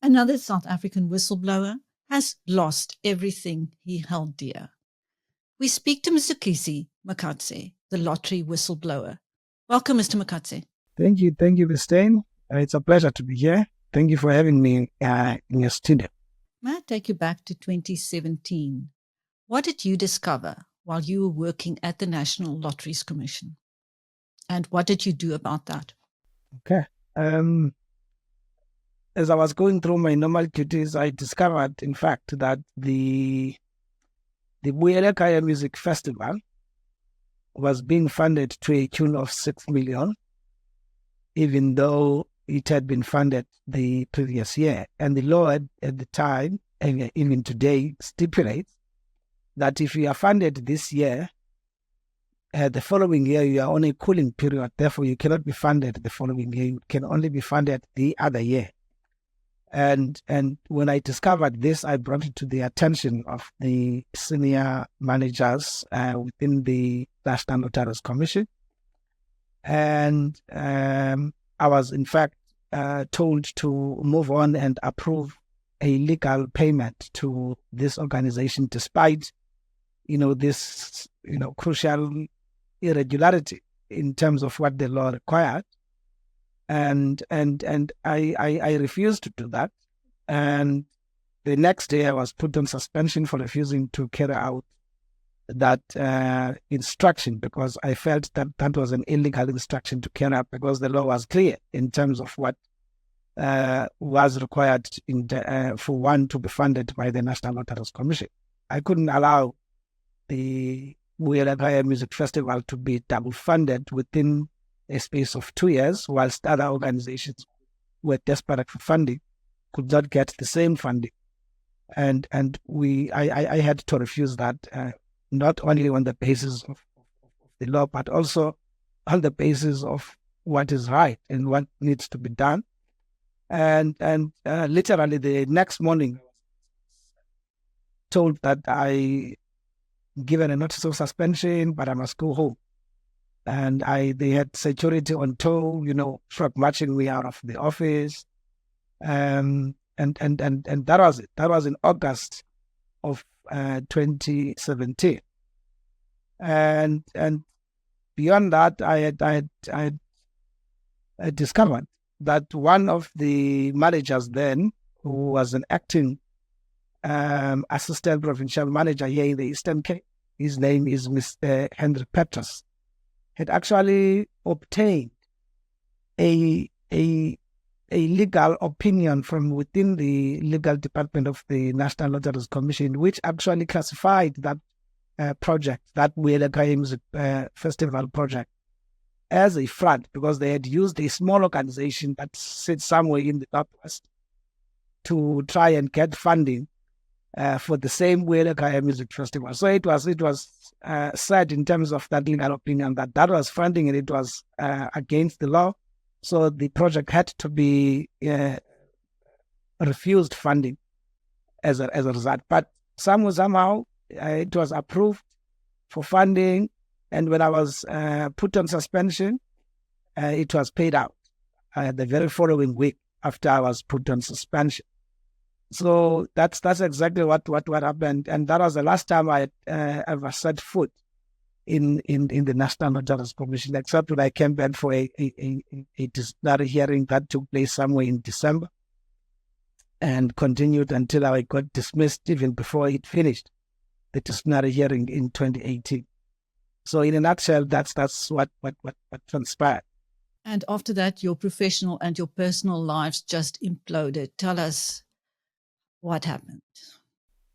Another South African whistleblower has lost everything he held dear. We speak to Mzukisi Makatse, the lottery whistleblower. Welcome, Mr. Makatse. Thank you, Christine. It's a pleasure to be here. Thank you for having me in your studio. May I take you back to 2017? What did you discover while you were working at the National Lotteries Commission? And what did you do about that? Okay. As I was going through my normal duties, I discovered, in fact, that the Kaya Music Festival was being funded to a tune of 6 million, even though it had been funded the previous year. And the law at the time, and even today, stipulates that if you are funded this year, the following year you are on a cooling period. Therefore, you cannot be funded the following year. You can only be funded the other year. And when I discovered this, I brought it to the attention of the senior managers within the National Lotteries Commission. And I was, in fact, told to move on and approve a legal payment to this organization, despite, this, crucial irregularity in terms of what the law required. And I refused to do that. And the next day I was put on suspension for refusing to carry out that instruction, because I felt that that was an illegal instruction to carry out, because the law was clear in terms of what was required for one to be funded by the National Lotteries Commission. I couldn't allow the Kaya Music Festival to be double funded within a space of 2 years, whilst other organizations were desperate for funding, could not get the same funding. And I had to refuse that, not only on the basis of the law, but also on the basis of what is right and what needs to be done. And literally the next morning, told that I given a notice of suspension, but I must go home. And they had security on tow, truck marching me out of the office. And that was it. That was in August of 2017. And beyond that, I had discovered that one of the managers then, who was an acting assistant provincial manager here in the Eastern Cape, his name is Mr. Henry Petrus, had actually obtained a legal opinion from within the legal department of the National Lotteries Commission, which actually classified that project, that Kaya Music Festival project, as a fraud, because they had used a small organization that sits somewhere in the Northwest to try and get funding for the same Kaya Music Festival. So it was said in terms of that legal opinion that was funding and it was against the law. So the project had to be refused funding as a result. But somehow it was approved for funding, and when I was put on suspension, it was paid out the very following week after I was put on suspension. So that's exactly what happened, and that was the last time I ever set foot in the National Lotteries Commission, except when I came back for a disciplinary hearing that took place somewhere in December, and continued until I got dismissed even before it finished, the disciplinary hearing in 2018. So in a nutshell, that's what transpired. And after that, your professional and your personal lives just imploded. Tell us what happened.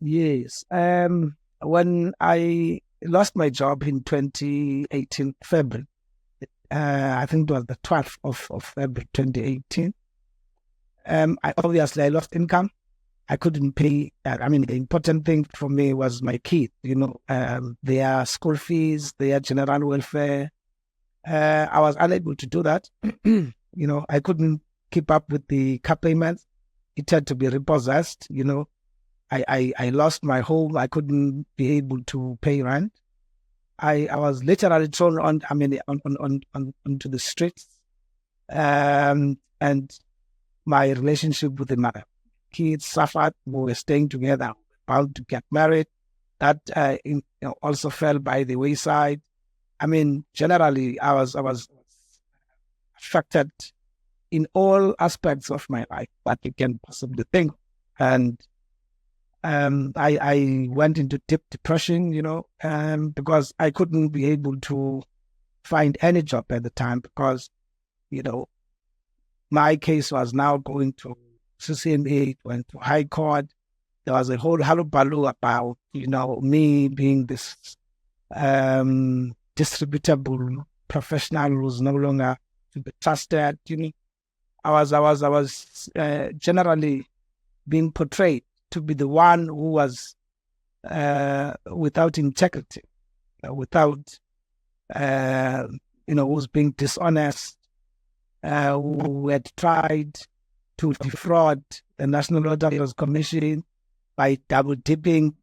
Yes. When I lost my job in 2018, February, I think it was the 12th of February 2018, I lost income. I couldn't pay. The important thing for me was my kids, their school fees, their general welfare. I was unable to do that. I couldn't keep up with the car payments. It had to be repossessed. I lost my home. I couldn't be able to pay rent. I was literally thrown onto the streets, and my relationship with the mother kids suffered. We were staying together, about to get married. That also fell by the wayside. I mean, generally, I was affected in all aspects of my life that you can possibly think. And I went into deep depression, because I couldn't be able to find any job at the time because, my case was now going to CCMA, went to High Court. There was a whole hullabaloo about, me being this distributable professional who's no longer to be trusted. I was generally being portrayed to be the one who was without integrity, without, who's being dishonest, who had tried to defraud the National Lotteries Commission by double dipping,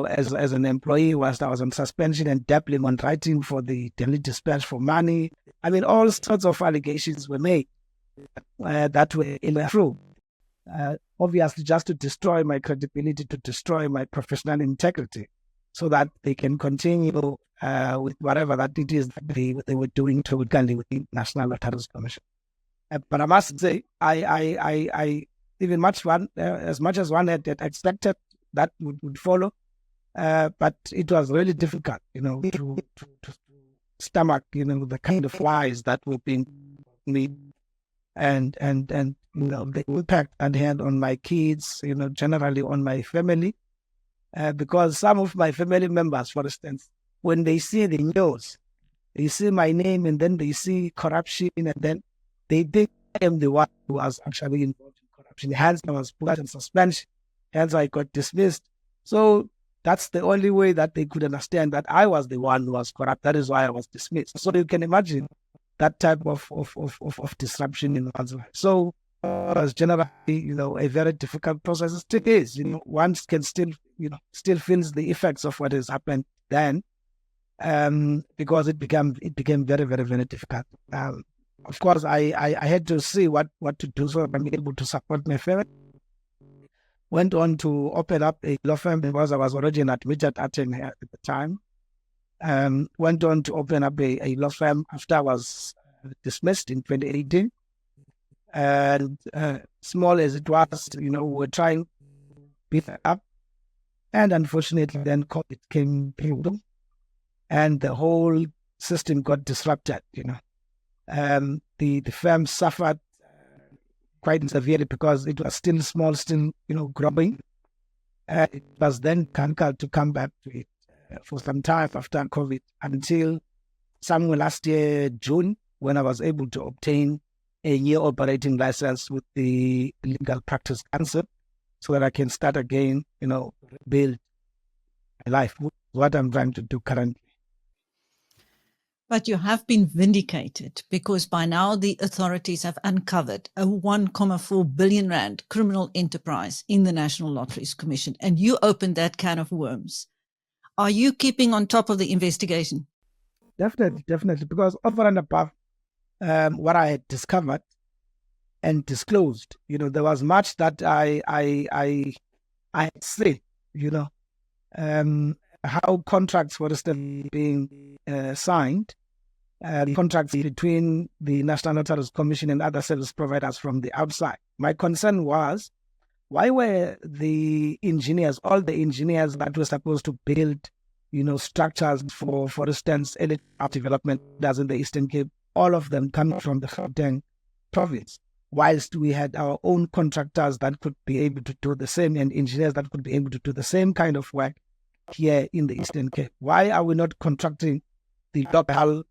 as an employee whilst I was on suspension and dabbling on writing for the Daily Dispatch for money. I mean, all sorts of allegations were made that were true. Obviously, just to destroy my credibility, to destroy my professional integrity, so that they can continue with whatever that it is that they were doing to with the National Lotteries Commission. But I must say, I even as much as one had expected that would follow, but it was really difficult, to stomach, the kind of lies that were being made, and the impact it had on my kids, generally on my family, because some of my family members, for instance, when they see the news, they see my name and then they see corruption, and then they think I am the one who was actually involved in corruption. Hence, I was put in suspension. Hence, I got dismissed. So that's the only way that they could understand that I was the one who was corrupt. That is why I was dismissed. So you can imagine that type of disruption in one's life. So it was generally, a very difficult process. It still is. One can still feels the effects of what has happened then, because it became very, very, very difficult. Of course, I had to see what to do so I'm able to support my family. Went on to open up a law firm because I was already an admitted attorney at the time. Went on to open up a law firm after I was dismissed in 2018. And small as it was, we were trying to beat it up. And unfortunately, then COVID came through, and the whole system got disrupted, The firm suffered quite severely because it was still small, still, growing. It was then difficult to come back to it for some time after COVID, until somewhere last year, June, when I was able to obtain a year operating license with the Legal Practice Council, so that I can start again, build my life, what I'm trying to do currently. But you have been vindicated, because by now the authorities have uncovered a 1.4 billion rand criminal enterprise in the National Lotteries Commission, and you opened that can of worms. Are you keeping on top of the investigation? Definitely, because over and above what I had discovered and disclosed, there was much that I had said, how contracts were still being signed, contracts between the National Lotteries Commission and other service providers from the outside. My concern was, why were the engineers, all the engineers that were supposed to build, structures for instance, electric development does in the Eastern Cape, all of them coming from the Gauteng province, whilst we had our own contractors that could be able to do the same, and engineers that could be able to do the same kind of work here in the Eastern Cape? Why are we not contracting the local,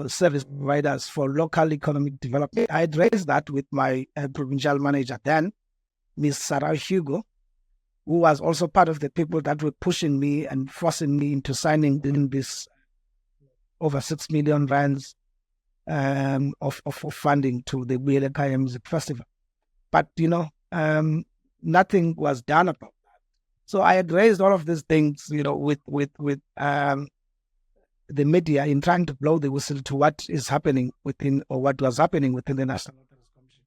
service providers for local economic development? I had raised that with my provincial manager then, Ms. Sarah Hugo, who was also part of the people that were pushing me and forcing me into signing in this over 6 million rands of funding to the Blueprint Music Festival. But, nothing was done about that. So I had raised all of these things, with the media in trying to blow the whistle to what is happening within, or what was happening within the National Lotteries Commission.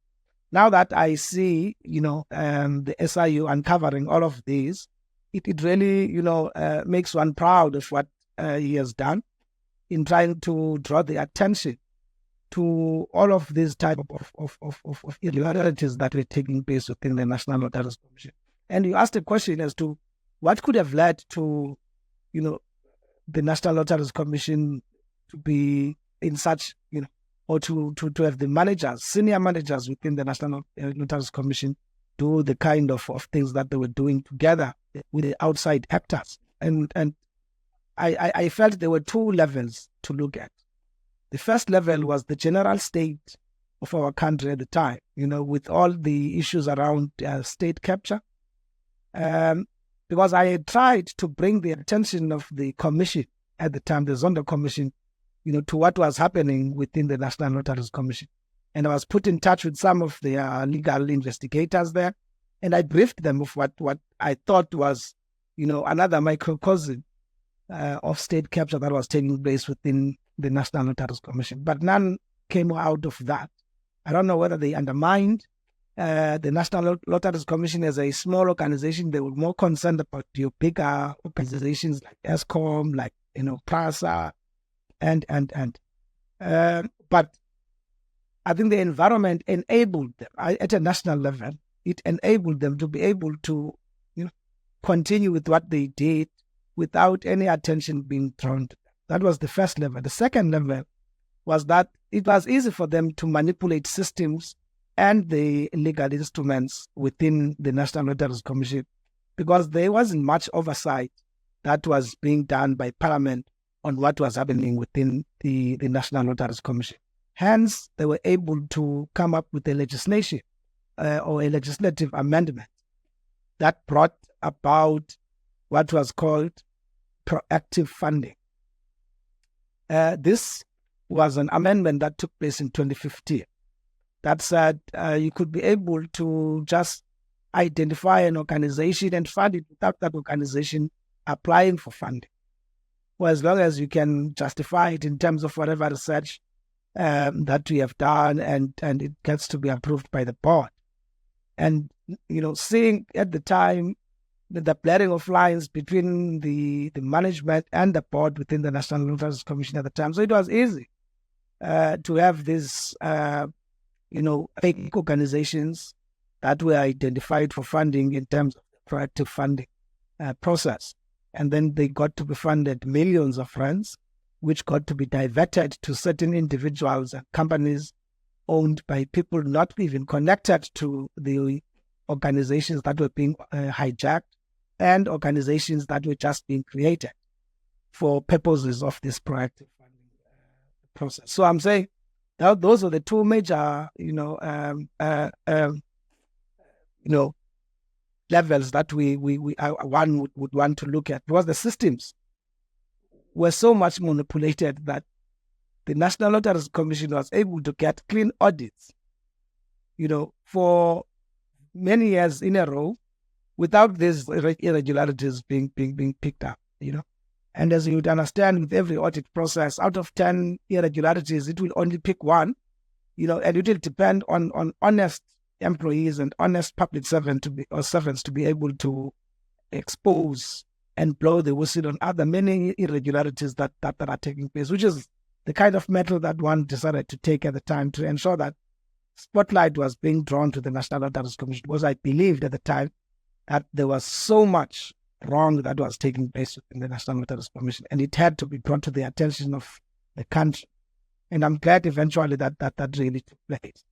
Now that I see, the SIU uncovering all of these, it really, makes one proud of what he has done in trying to draw the attention to all of these type of irregularities that were taking place within the National Lotteries Commission. And you asked a question as to what could have led to, the National Lotteries Commission to be in such, or to have the managers, senior managers within the National Lotteries Commission do the kind of things that they were doing together with the outside actors. And I felt there were two levels to look at. The first level was the general state of our country at the time, with all the issues around state capture. Because I had tried to bring the attention of the commission at the time, the Zondo Commission, to what was happening within the National Lotteries Commission. And I was put in touch with some of the legal investigators there, and I briefed them of what I thought was, another microcosm of state capture that was taking place within the National Lotteries Commission. But none came out of that. I don't know whether they undermined the National Lotteries Commission as a small organization. They were more concerned about your bigger organizations like ESCOM, like, PRASA, and. But I think the environment enabled them at a national level. It enabled them to be able to, continue with what they did without any attention being drawn to them. That was the first level. The second level was that it was easy for them to manipulate systems and the legal instruments within the National Lotteries Commission, because there wasn't much oversight that was being done by Parliament on what was happening within the National Lotteries Commission. Hence, they were able to come up with a legislation or a legislative amendment that brought about what was called proactive funding. This was an amendment that took place in 2015 that said you could be able to just identify an organization and fund it without that organization applying for funding, or as long as you can justify it in terms of whatever research that we have done, and it gets to be approved by the board. And, seeing at the time the blurring of lines between the management and the board within the National Lotteries Commission at the time. So it was easy to have these, fake organizations that were identified for funding in terms of the proactive funding process. And then they got to be funded millions of rands, which got to be diverted to certain individuals and companies owned by people not even connected to the organizations that were being hijacked, and organizations that were just being created for purposes of this proactive funding process. So I'm saying now those are the two major, levels that one would want to look at, because the systems were so much manipulated that the National Lotteries Commission was able to get clean audits, for many years in a row, without these irregularities being picked up, And as you would understand, with every audit process, out of 10 irregularities, it will only pick one, and it will depend on honest employees and honest public servants to be able to expose and blow the whistle on other many irregularities that are taking place, which is the kind of method that one decided to take at the time to ensure that spotlight was being drawn to the National Lotteries Commission, because I believed at the time that there was so much wrong that was taking place in the National Lotteries Commission, and it had to be brought to the attention of the country. And I'm glad eventually that really took place.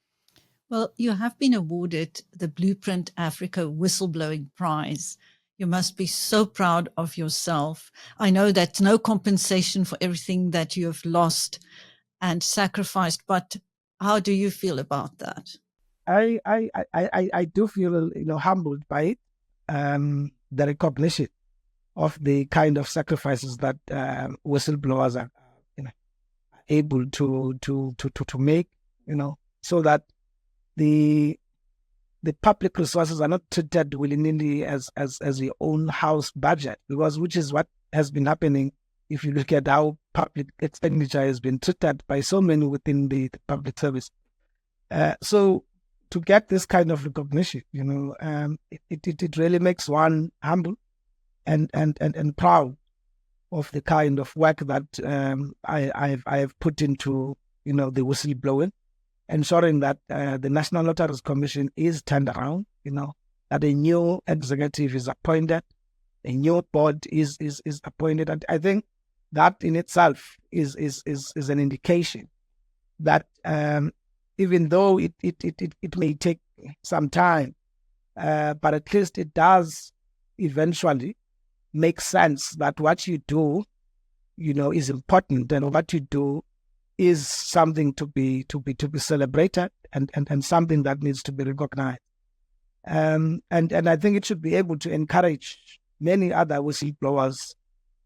Well, you have been awarded the Blueprint Africa Whistleblowing Prize. You must be so proud of yourself. I know that's no compensation for everything that you have lost and sacrificed, but how do you feel about that? I do feel humbled by it, the recognition of the kind of sacrifices that whistleblowers are able to make, so that the public resources are not treated willy-nilly as your own house budget, which is what has been happening if you look at how public expenditure has been treated by so many within the public service. So to get this kind of recognition, it really makes one humble and proud of the kind of work that I have put into, the whistleblowing, ensuring that the National Lotteries Commission is turned around, that a new executive is appointed, a new board is appointed. And I think that in itself is an indication that even though it may take some time, but at least it does eventually make sense that what you do, is important, and what you do is something to be celebrated and something that needs to be recognized. And I think it should be able to encourage many other whistleblowers,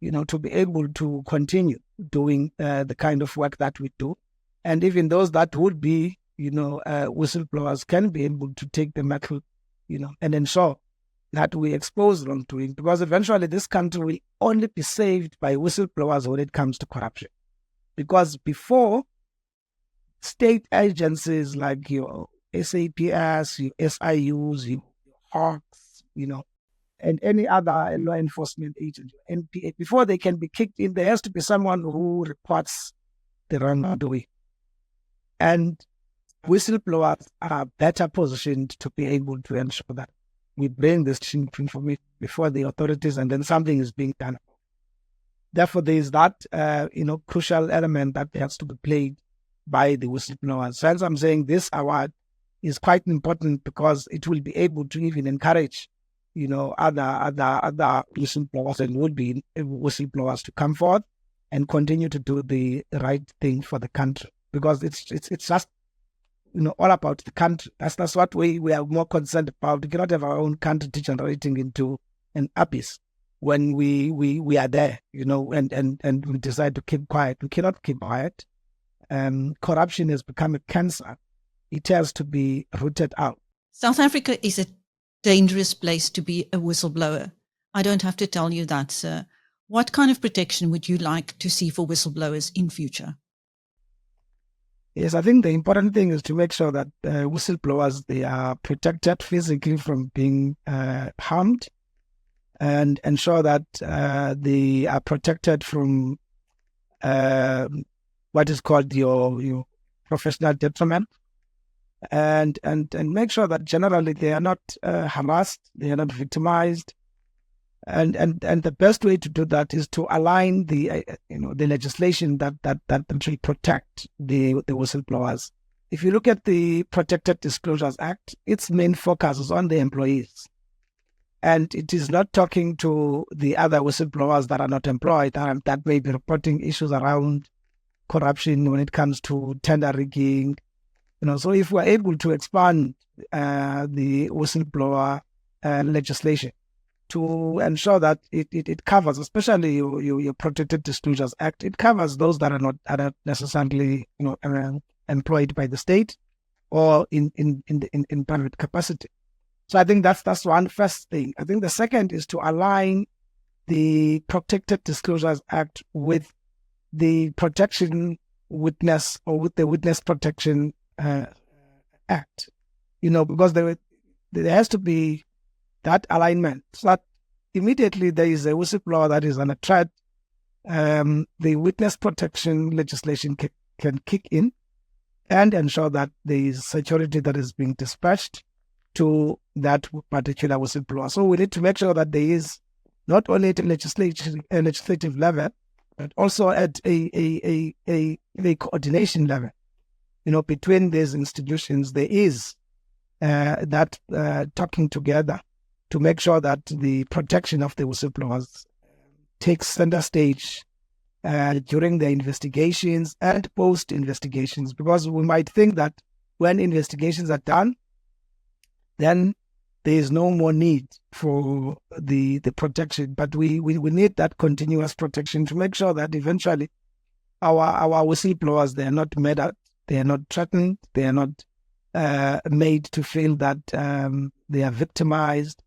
to be able to continue doing the kind of work that we do. And even those that would be, whistleblowers can be able to take the mettle, and ensure that we expose wrongdoing, because eventually this country will only be saved by whistleblowers when it comes to corruption. Because before, state agencies like your SAPS, your SIUs, your Hawks, and any other law enforcement agent, NPA, before they can be kicked in, there has to be someone who reports the wrongdoing. And whistleblowers are better positioned to be able to ensure that we bring this information before the authorities, and then something is being done. Therefore, there is that, crucial element that has to be played by the whistleblowers. Hence, I'm saying this award is quite important because it will be able to even encourage, other whistleblowers and would-be whistleblowers to come forth and continue to do the right thing for the country. Because it's just, all about the country. That's what we are more concerned about. We cannot have our own country degenerating into an abyss when we are there, and we decide to keep quiet. We cannot keep quiet. Corruption has become a cancer. It has to be rooted out. South Africa is a dangerous place to be a whistleblower. I don't have to tell you that, sir. What kind of protection would you like to see for whistleblowers in future? Yes, I think the important thing is to make sure that whistleblowers, they are protected physically from being harmed, and ensure that they are protected from what is called your professional detriment, and make sure that generally they are not harassed, they are not victimized, and the best way to do that is to align the the legislation that will protect the whistleblowers. If you look at the Protected Disclosures Act, its main focus is on the employees, and it is not talking to the other whistleblowers that are not employed, that may be reporting issues around corruption when it comes to tender rigging. So if we're able to expand the whistleblower legislation to ensure that it covers, especially your Protected Disclosures Act, it covers those that are not necessarily employed by the state or in private capacity. So I think that's one first thing. I think the second is to align the Protected Disclosures Act with the Protection Witness, or with the Witness Protection Act, because there has to be that alignment, so that immediately there is a whistleblower that is under threat, the witness protection legislation can kick in and ensure that there is security that is being dispatched to that particular whistleblower. So we need to make sure that there is not only at a legislative level, but also at a coordination level. Between these institutions, there is that talking together to make sure that the protection of the whistleblowers takes center stage during the investigations and post-investigations, because we might think that when investigations are done, then there is no more need for the protection. But we need that continuous protection to make sure that eventually our whistleblowers, they are not murdered, they are not threatened, they are not made to feel that they are victimized,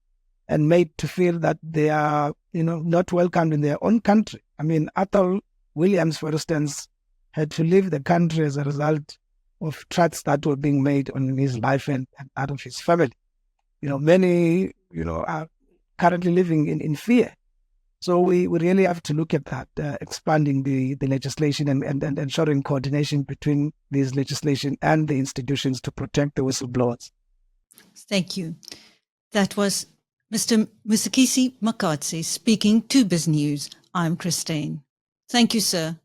and made to feel that they are, not welcomed in their own country. I mean, Athol Williams, for instance, had to leave the country as a result of threats that were being made on his life and that of his family. Many, are currently living in fear. So we really have to look at that, expanding the legislation and ensuring coordination between these legislation and the institutions to protect the whistleblowers. Thank you. That was Mr. Mzukisi Makatse speaking to BizNews. I'm Christine. Thank you, sir.